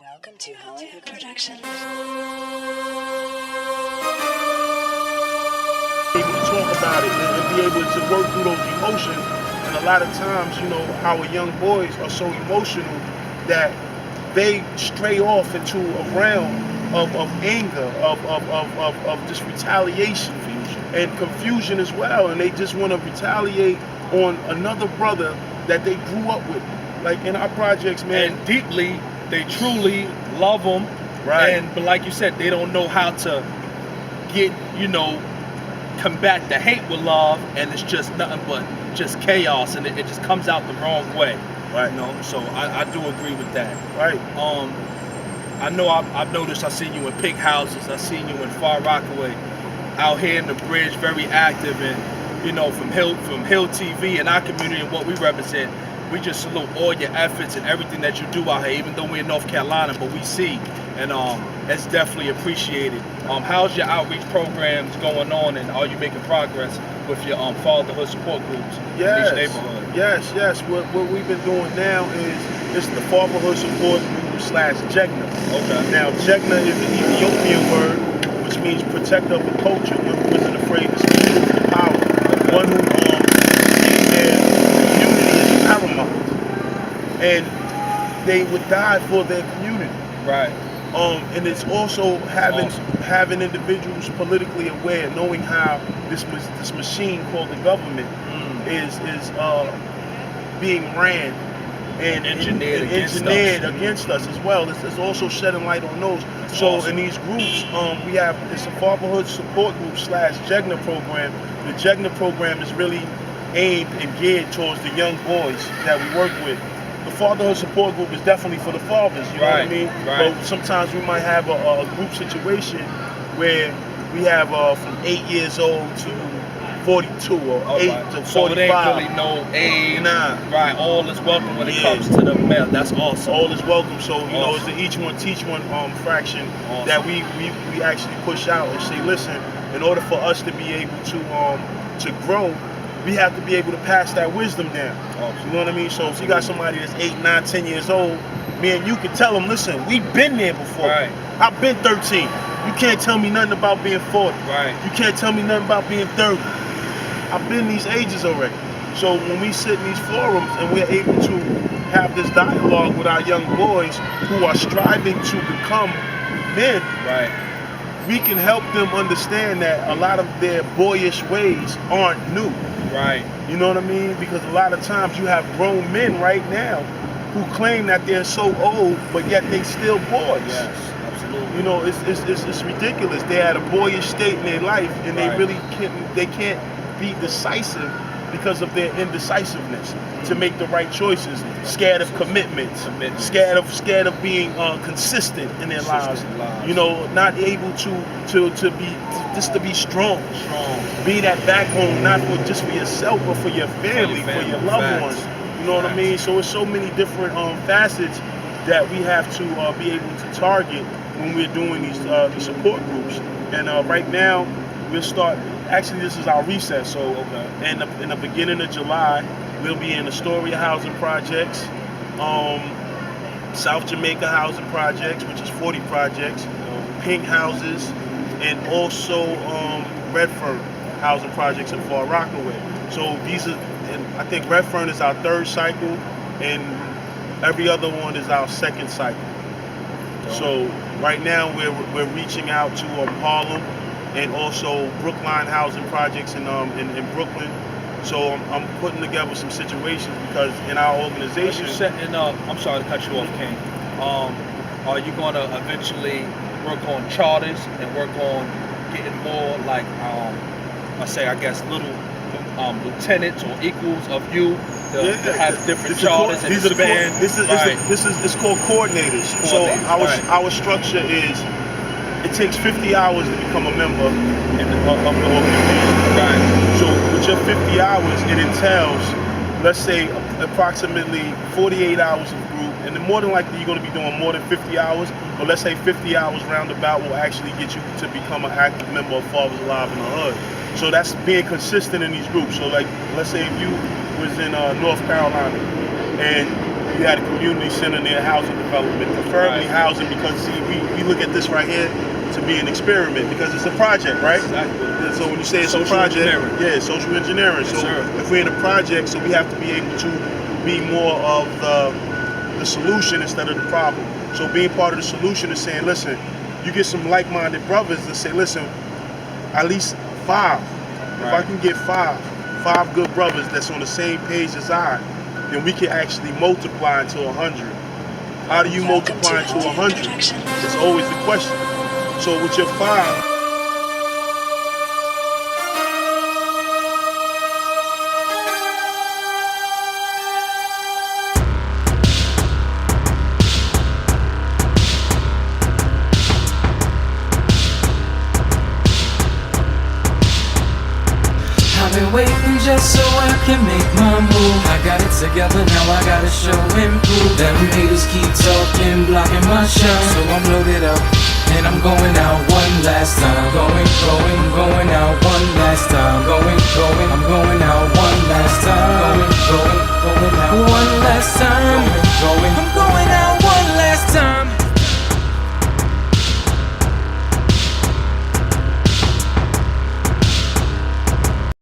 Welcome to Hollywood Production. Able to talk about it and be able to work through those emotions. And a lot of times, our young boys are so emotional that they stray off into a realm of anger, of just retaliation and confusion as well. And they just want to retaliate on another brother that they grew up with. Like in our projects, man. And deeply, they truly love them. Right. But like you said, they don't know how to get, combat the hate with love, and it's just nothing but just chaos, and it just comes out the wrong way. Right. So I do agree with that. Right. I know I've noticed. I've seen you in pig houses. I've seen you in Far Rockaway, out here in the bridge, very active, and from Hill TV and our community and what we represent. We just salute all your efforts and everything that you do out here, even though we're in North Carolina, but we see, and it's definitely appreciated. How's your outreach programs going on, and are you making progress with your fatherhood support groups in each neighborhood? Yes. What we've been doing now is it's the fatherhood support group / Jegna. Okay. Now, Jegna is an Ethiopian word, which means protector of the culture, one who isn't afraid to speak truth to power, one who sees their community as paramount, and they would die for their community. Right. And it's also having individuals politically aware, knowing how this machine called the government is being ran and engineered against us as well. It's also shedding light on those. In these groups, it's a fatherhood support group / Jegna program. The Jegna program is really aimed and geared towards the young boys that we work with. The fatherhood support group is definitely for the fathers, you know what I mean? Right. But sometimes we might have a group situation where we have from 8 years old to 42 or 8 to 45. So it ain't really no age. Nah. Right. All is welcome when it comes to the male. That's awesome. All is welcome. So, it's the each one teach one fraction that we actually push out and say, listen, in order for us to be able to grow, we have to be able to pass that wisdom down. You know what I mean? So if you got somebody that's 8, 9, 10 years old, man, you can tell them, listen, we've been there before. Right. I've been 13. You can't tell me nothing about being 40. Right. You can't tell me nothing about being 30. I've been these ages already. So when we sit in these forums and we're able to have this dialogue with our young boys who are striving to become men, right, we can help them understand that a lot of their boyish ways aren't new. Right. You know what I mean? Because a lot of times you have grown men right now who claim that they're so old, but yet they still boys. Yes, absolutely. It's ridiculous. They're at a boyish state in their life, and they really can't be decisive because of their indecisiveness to make the right choices. Scared of commitments. Scared of being consistent in their lives. Not able to be strong. Be that backbone, not just for yourself, but for your family, for your loved ones. You know what I mean? So it's so many different facets that we have to be able to target when we're doing these support groups. And right now, we'll start. Actually, this is our recess. So in the beginning of July, we'll be in Astoria housing projects, South Jamaica housing projects, which is 40 projects, pink houses, and also Redfern housing projects in Far Rockaway. So these are, and I think Redfern is our 3rd cycle, and every other one is our 2nd cycle. So right now we're reaching out to Harlem and also Brookline housing projects in Brooklyn. So I'm putting together some situations because in our organization. You're setting up. I'm sorry to cut you off, King. Are you going to eventually work on charters and work on getting more like little lieutenants or equals of you to have different charters and expand? It's called coordinators. So our structure is. It takes 50 hours to become a member of the organization. Right. So with your 50 hours, it entails, let's say, approximately 48 hours of group, and then more than likely you're going to be doing more than 50 hours, but let's say 50 hours roundabout will actually get you to become an active member of Fathers Alive in the Hood. So that's being consistent in these groups. So like, let's say if you was in North Carolina and you had a community center near housing development, preferably housing, because see, we look at this right here to be an experiment because it's a project, right? Exactly. And so when you say it's Social a project, engineering. yeah, social engineering. Yes, So sir. if we're in a project, so we have to be able to be more of the solution instead of the problem. So being part of the solution is saying, listen, you get some like-minded brothers that say, listen, at least 5. If I can get five good brothers that's on the same page as I, then we can actually multiply into 100. How do you multiply into 100? It's always the question. So with your 5, I've been waiting just so I can make my move. I got it together, now I gotta show and prove. Them haters keep talking, blocking my shine. So I'm loaded up, and I'm going out one last time. Going out one last time.